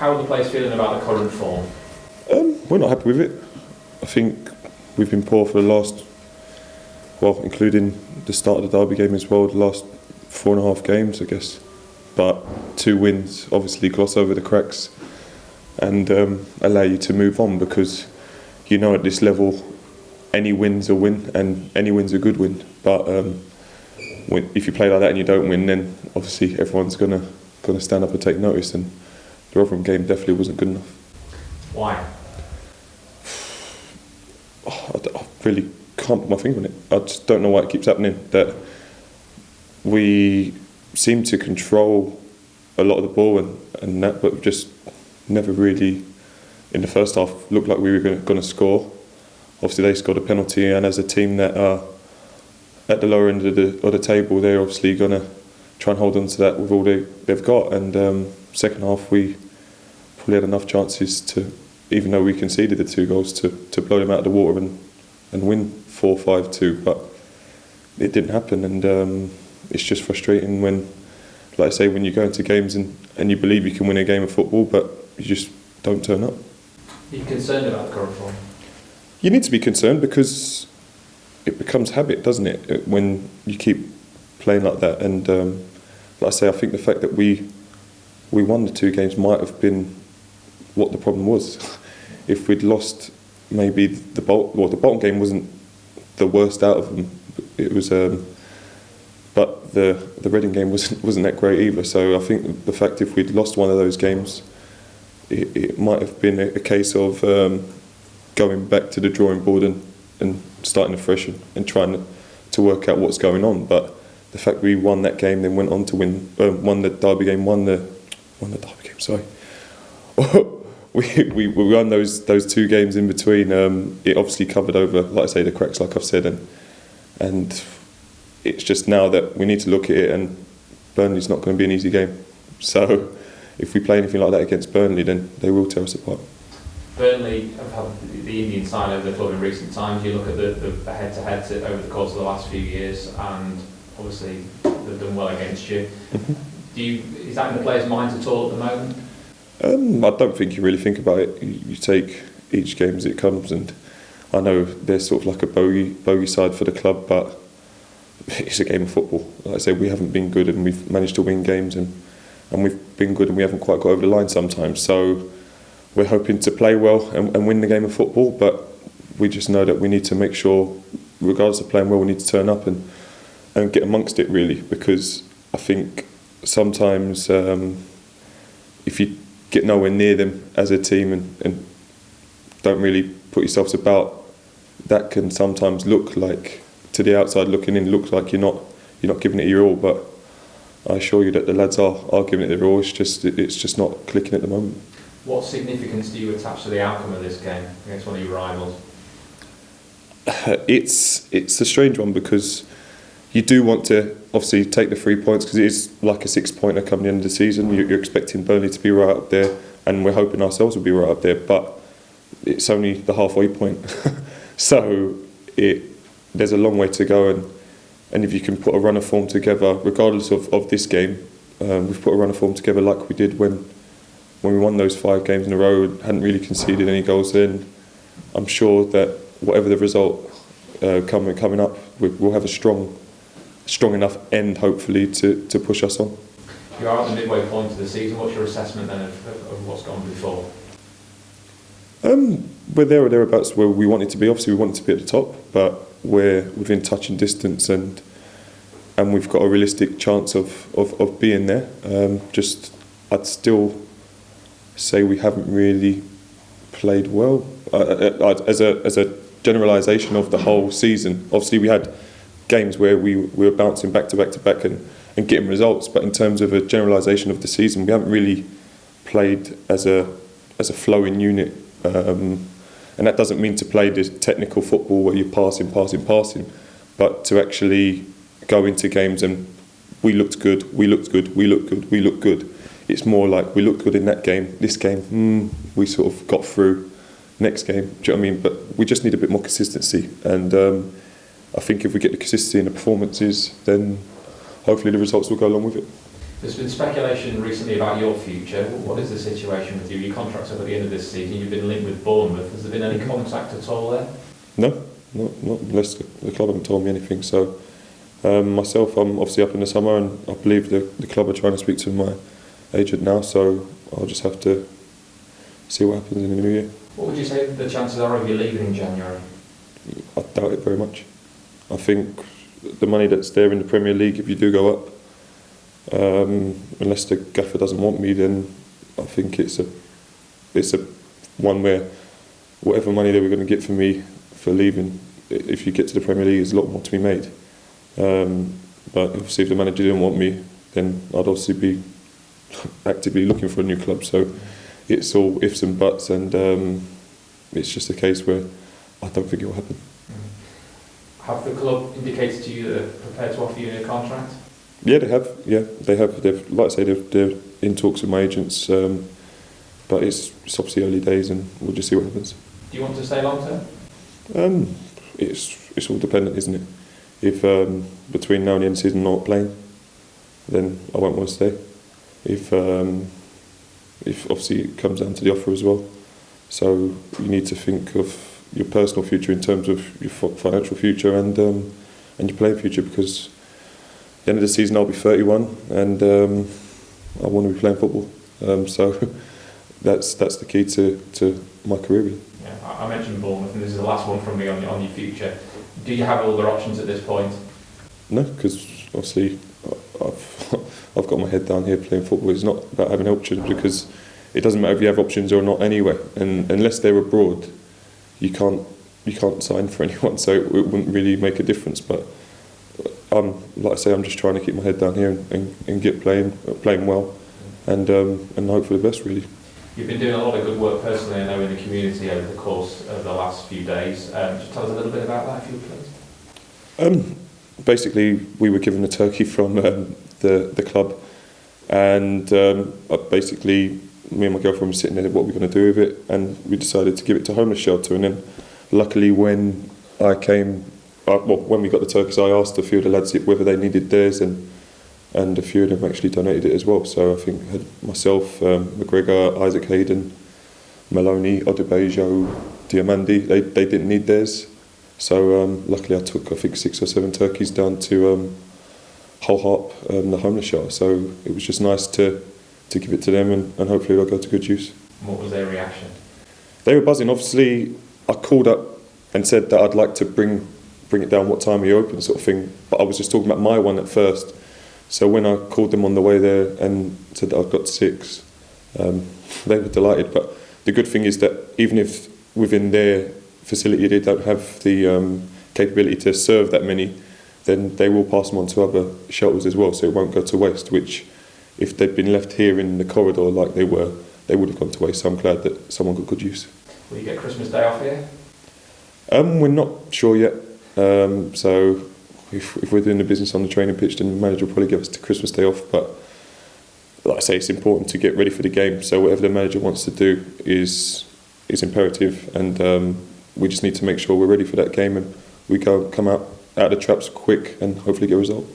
How are the players feeling about the current form? We're not happy with it. I think we've been poor for the last, including the start of the Derby game as well, the last 4.5 games, I guess. But 2 wins obviously gloss over the cracks and allow you to move on, because you know at this level any win's a win and any win's a good win. But if you play like that and you don't win, then obviously everyone's gonna stand up and take notice, and the Rotherham game definitely wasn't good enough. Why? I really can't put my finger on it. I just don't know why it keeps happening. That we seem to control a lot of the ball and that, but just never really, in the first half, looked like we were going to score. Obviously they scored a penalty, and as a team that are at the lower end of the table, they're obviously going to try and hold on to that with all they've got. And second half we probably had enough chances to, even though we conceded the 2 goals, to blow them out of the water and win 4-5-2, but it didn't happen. And it's just frustrating when, like I say, when you go into games and you believe you can win a game of football, but you just don't turn up. Are you concerned about the current form? You need to be concerned, because it becomes habit, doesn't it, when you keep playing like that. And like I say, I think the fact that we won the 2 games might have been what the problem was. If we'd lost maybe the Bolton game wasn't the worst out of them. It was, but the Reading game wasn't that great either. So I think the fact if we'd lost one of those games, it might have been a case of going back to the drawing board and starting afresh and trying to work out what's going on. But the fact we won that game, then went on to won the Derby game, won the Derby game. Sorry. we won those 2 games in between. It obviously covered over, like I say, the cracks, like I've said, and it's just now that we need to look at it, and Burnley's not going to be an easy game. So if we play anything like that against Burnley, then they will tear us apart. Burnley have had the Indian side over the club in recent times. You look at the head-to-heads over the course of the last few years, and obviously they've done well against you. Is that in the players' minds at all at the moment? I don't think you really think about it. You take each game as it comes, and I know they're sort of like a bogey side for the club, but it's a game of football. Like I say, we haven't been good, and we've managed to win games, and we've been good, and we haven't quite got over the line sometimes. So we're hoping to play well and win the game of football, but we just know that we need to make sure, regardless of playing well, we need to turn up and get amongst it, really, because I think sometimes if you get nowhere near them as a team and don't really put yourselves about, that can sometimes look like, to the outside looking in, looks like you're not giving it your all. But I assure you that the lads are giving it their all. It's just not clicking at the moment. What significance do you attach to the outcome of this game against one of your rivals? It's a strange one, because you do want to obviously take the 3 points, because it is like a 6-pointer coming into the season. You're expecting Burnley to be right up there, and we're hoping ourselves will be right up there, but it's only the halfway point. So there's a long way to go, and if you can put a run of form together, regardless of this game, we've put a run of form together like we did when we won those 5 games in a row and hadn't really conceded any goals, then I'm sure that whatever the result coming up, we'll have a strong enough end, hopefully, to push us on. You are at the midway point of the season. What's your assessment then of what's gone before? We're there or thereabouts where we wanted to be. Obviously we wanted to be at the top, but we're within touching distance, and we've got a realistic chance of being there. I'd still say we haven't really played well as a generalisation of the whole season. Obviously we had games where we were bouncing back to back and getting results, but in terms of a generalisation of the season, we haven't really played as a flowing unit, and that doesn't mean to play this technical football where you're passing, but to actually go into games and we looked good. It's more like we looked good in that game. This game, we sort of got through. Next game, do you know what I mean? But we just need a bit more consistency, and I think if we get the consistency in the performances, then hopefully the results will go along with it. There's been speculation recently about your future. What is the situation with you? Your contract's up at the end of this season. You've been linked with Bournemouth. Has there been any contact at all there? No, not unless the club haven't told me anything. So myself, I'm obviously up in the summer, and I believe the club are trying to speak to my agent now. So I'll just have to see what happens in the new year. What would you say the chances are of you leaving in January? I doubt it very much. I think the money that's there in the Premier League, if you do go up, unless the gaffer doesn't want me, then I think it's a one where whatever money they were going to get for me for leaving, if you get to the Premier League, there's a lot more to be made. But obviously if the manager didn't want me, then I'd obviously be actively looking for a new club. So it's all ifs and buts, and it's just a case where I don't think it will happen. Have the club indicated to you that they're prepared to offer you a contract? Yeah, they have. Yeah, they have. They've, like I say, they're in talks with my agents, but it's obviously early days, and we'll just see what happens. Do you want to stay long term? It's all dependent, isn't it? If between now and the end of the season I'm not playing, then I won't want to stay. If obviously it comes down to the offer as well, so you need to think of your personal future in terms of your financial future and your playing future, because at the end of the season I'll be 31 and I want to be playing football. So that's the key to my career, really. Yeah, I mentioned Bournemouth, and this is the last one from me on your future. Do you have other options at this point? No, because obviously I've got my head down here playing football. It's not about having options, because it doesn't matter if you have options or not anyway. And unless they're abroad, you can't sign for anyone, so it wouldn't really make a difference. But like I say, I'm just trying to keep my head down here and get playing well, and hope for the best, really. You've been doing a lot of good work personally, I know, in the community over the course of the last few days. Just tell us a little bit about that, if you would, please. Basically, we were given a turkey from the club, and basically me and my girlfriend were sitting there, what we're going to do with it, and we decided to give it to homeless shelter. And then luckily when I came, when we got the turkeys, I asked a few of the lads whether they needed theirs, and a few of them actually donated it as well. So I think I had myself, McGregor, Isaac Hayden, Maloney, Odebejo, Diamandi, they didn't need theirs. So luckily I took, I think, 6 or 7 turkeys down to Hull Harp, the homeless shelter. So it was just nice to give it to them, and hopefully they'll go to good use. What was their reaction? They were buzzing. Obviously I called up and said that I'd like to bring it down, what time are you open, sort of thing. But I was just talking about my one at first. So when I called them on the way there and said that I've got 6, they were delighted. But the good thing is that even if within their facility they don't have the capability to serve that many, then they will pass them on to other shelters as well, so it won't go to waste, which if they'd been left here in the corridor like they were, they would have gone to waste. So I'm glad that someone got good use. Will you get Christmas Day off here? We're not sure yet. So if we're doing the business on the training pitch, then the manager will probably give us the Christmas Day off. But like I say, it's important to get ready for the game. So whatever the manager wants to do is imperative, and we just need to make sure we're ready for that game, and we come out of the traps quick and hopefully get a result.